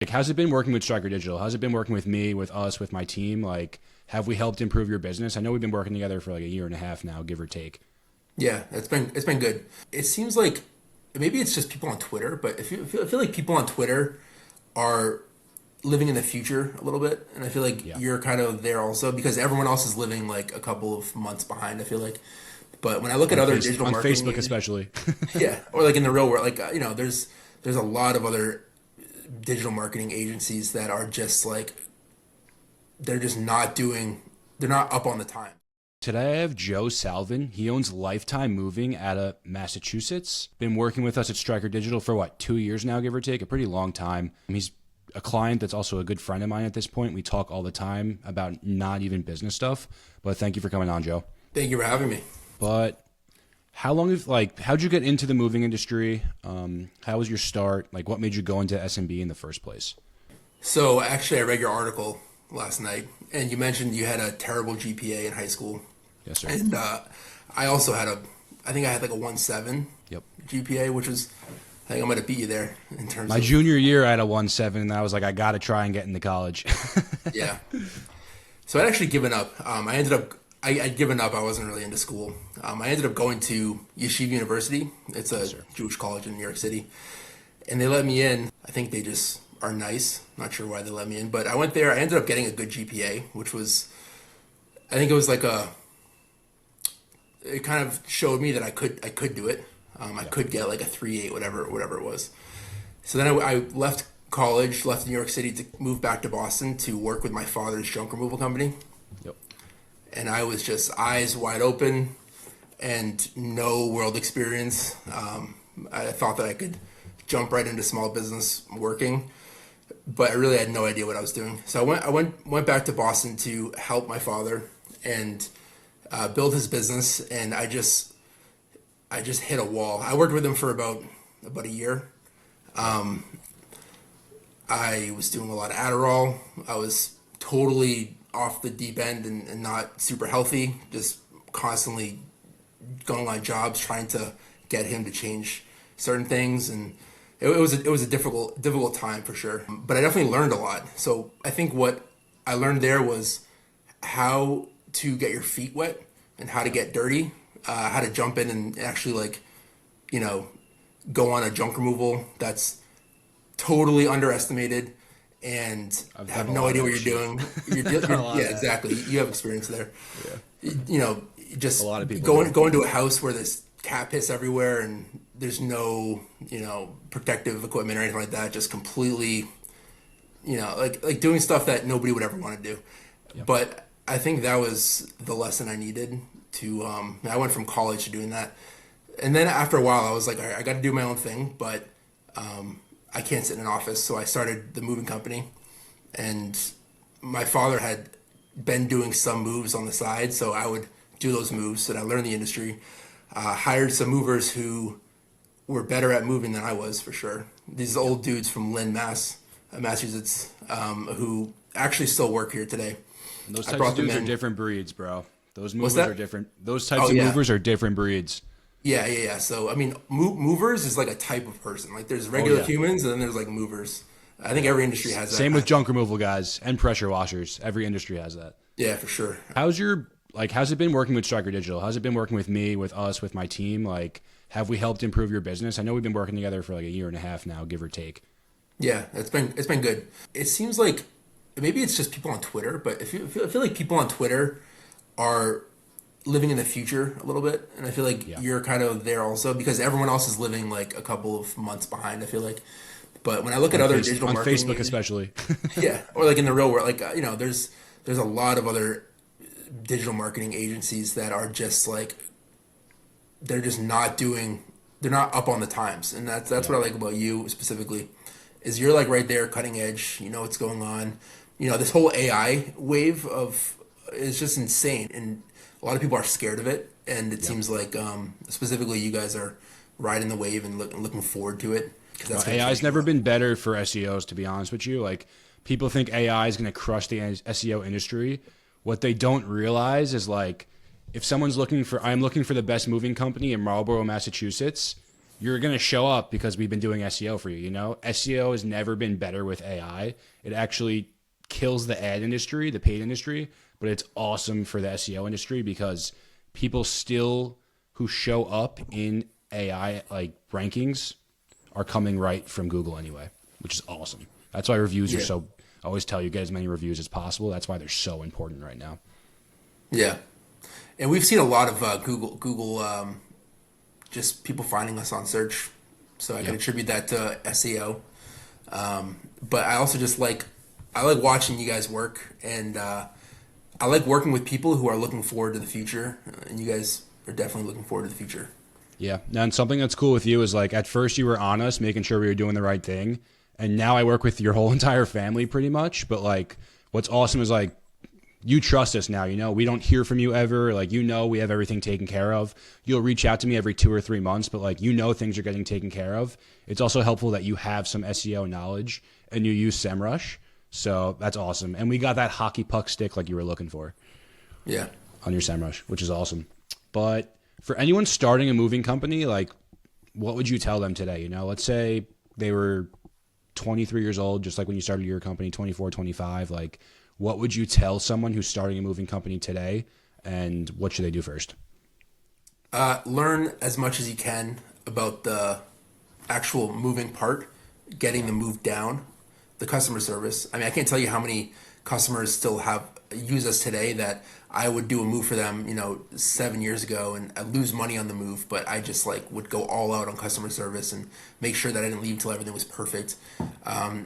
Like, how's it been working with Stryker Digital? How's it been working with me, with us, with my team? Like, have we helped improve your business? I know we've been working together for like a year and a half now, give or take. Yeah, it's been good. It seems like maybe it's just people on Twitter, but I feel like people on Twitter are living in the future a little bit, and I feel like Yeah. you're kind of there also because everyone else is living like a couple of months behind. I feel like, but when I look at other digital On marketing, Facebook especially. yeah, or like in the real world, like there's a lot of other digital marketing agencies that are just like they're just not doing, they're not up on the time. Today I have Joe Salvin. He owns Lifetime Moving out of Massachusetts. Been working with us at Stryker Digital for what, 2 years now, give or take, a pretty long time. He's a client that's also a good friend of mine at this point. We talk all the time about not even business stuff. But thank you for coming on, Joe. Thank you for having me. But how'd you get into the moving industry? How was your start? Like, what made you go into SMB in the first place? So actually, I read your article last night, and you mentioned you had a terrible GPA in high school, Yes, sir. and I also had I think I had like a 1.7 Yep. GPA, which was, I think I might have beat you there in terms My of, junior year, I had a 1.7, and I was like, I got to try and get into college. yeah. So I'd actually given up. I'd given up. I wasn't really into school. I ended up going to Yeshiva University. It's a sir. Jewish college in New York City, and they let me in. I think they just are nice. Not sure why they let me in, but I went there. I ended up getting a good GPA, which was, I think it was like it kind of showed me that I could do it. I could get like a 3.8, whatever it was. So then I left college, left New York City to move back to Boston to work with my father's junk removal company. Yep. And I was just eyes wide open and no world experience. I thought that I could jump right into small business working, but I really had no idea what I was doing. So I went back to Boston to help my father and build his business, and I just hit a wall. I worked with him for about a year. I was doing a lot of Adderall. I was totally off the deep end and not super healthy. Just constantly going on jobs trying to get him to change certain things, and it was a difficult time for sure. But I definitely learned a lot. So I think what I learned there was how to get your feet wet and how to get dirty, how to jump in and actually like, you know, go on a junk removal that's totally underestimated and I've done have a no lot of idea what that you're shit. doing. Done a lot of Yeah, that. exactly. You have experience there. Yeah. You know, A just lot of people going do. going to a house where there's cat piss everywhere and there's no, protective equipment or anything like that. Just completely, like doing stuff that nobody would ever want to do. Yep. But I think that was the lesson I needed to. I went from college to doing that, and then after a while, I was like, all right, I got to do my own thing, but I can't sit in an office. So I started the moving company, and my father had been doing some moves on the side, so I would do those moves, and I learned the industry. Hired some movers who were better at moving than I was for sure. These old dudes from Lynn, Massachusetts, who actually still work here today. And those I types of brought them dudes are in. different breeds, bro. Those What's movers are that? different. Those types Oh of yeah, movers are different breeds. yeah. So I mean, movers is like a type of person. Like there's Oh regular yeah. humans, and then there's like movers. I think every industry has Same that. with junk removal guys and pressure washers. Every industry has that. Yeah, for sure. How's it been working with Stryker Digital? How's it been working with me, with us, with my team? Like, have we helped improve your business? I know we've been working together for like a year and a half now, give or take. Yeah, it's been good. It seems like maybe it's just people on Twitter, but I feel like people on Twitter are living in the future a little bit, and I feel like Yeah. you're kind of there also because everyone else is living like a couple of months behind. I feel like, but when I look at other digital On marketing, Facebook especially. yeah, or like in the real world, like there's a lot of other digital marketing agencies that are just like they're just not doing, they're not up on the times, and that's Yeah. what I like about you specifically is you're like right there cutting edge. You know what's going on. This whole AI wave of is just insane, and a lot of people are scared of it, and it Yep. seems like specifically you guys are riding the wave and looking forward to it because that's going to AI's change a never lot. been better for SEOs, to be honest with you. Like, people think AI is going to crush the SEO industry. What they don't realize is, like, if someone's I'm looking for the best moving company in Marlborough, Massachusetts, you're going to show up because we've been doing SEO for you. You know, SEO has never been better with AI. It actually kills the ad industry, the paid industry, but it's awesome for the SEO industry because people still who show up in AI like rankings are coming right from Google anyway, which is awesome. That's why reviews are so, I always tell you, get as many reviews as possible. That's why they're so important right now. Yeah. And we've seen a lot of Google just people finding us on search. So I can attribute that to SEO. But I also just I like watching you guys work, and I like working with people who are looking forward to the future. And you guys are definitely looking forward to the future. Yeah. And something that's cool with you is like at first you were on us, making sure we were doing the right thing. And now I work with your whole entire family pretty much. But like what's awesome is like you trust us now, you know, we don't hear from you ever. Like, you know, we have everything taken care of. You'll reach out to me every 2 or 3 months, but like, you know, things are getting taken care of. It's also helpful that you have some SEO knowledge and you use SEMrush. So that's awesome. And we got that hockey puck stick like you were looking for. Yeah. On your SEMrush, which is awesome. But for anyone starting a moving company, like what would you tell them today? You know, let's say they were 23 years old, just like when you started your company, 24, 25, like what would you tell someone who's starting a moving company today, and what should they do first? Learn as much as you can about the actual moving part, getting the move down, the customer service. I mean, I can't tell you how many customers still use us today that I would do a move for them, 7 years ago, and I'd lose money on the move, but I just would go all out on customer service and make sure that I didn't leave until everything was perfect.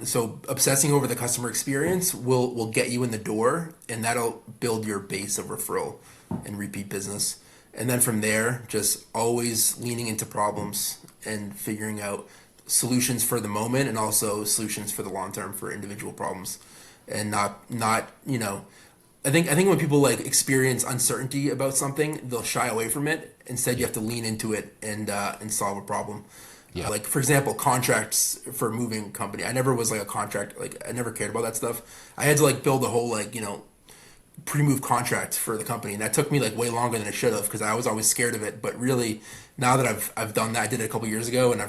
So obsessing over the customer experience will get you in the door, and that'll build your base of referral and repeat business. And then from there, just always leaning into problems and figuring out solutions for the moment and also solutions for the long term for individual problems, and not I think when people experience uncertainty about something, they'll shy away from it. Instead, you have to lean into it and solve a problem. Yeah. For example, contracts for a moving company. I never was a contract. I never cared about that stuff. I had to build a whole pre-move contract for the company, and that took me way longer than it should have because I was always scared of it. But really, now that I've done that, I did it a couple years ago, and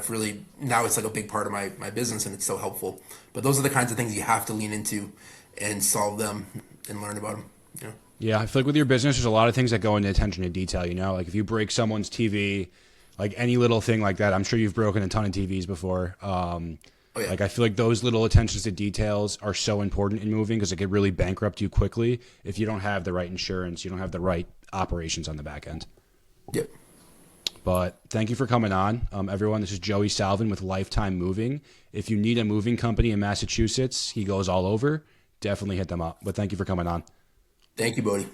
now it's a big part of my business, and it's so helpful. But those are the kinds of things you have to lean into and solve them and learn about them. Yeah, I feel like with your business, there's a lot of things that go into attention to detail. If you break someone's TV, any little thing like that, I'm sure you've broken a ton of TVs before. I feel like those little attentions to details are so important in moving because it could really bankrupt you quickly if you don't have the right insurance, you don't have the right operations on the back end. Yep. But thank you for coming on. Everyone, this is Joey Salvin with Lifetime Moving. If you need a moving company in Massachusetts, he goes all over. Definitely hit them up. But thank you for coming on. Thank you, Bodhi.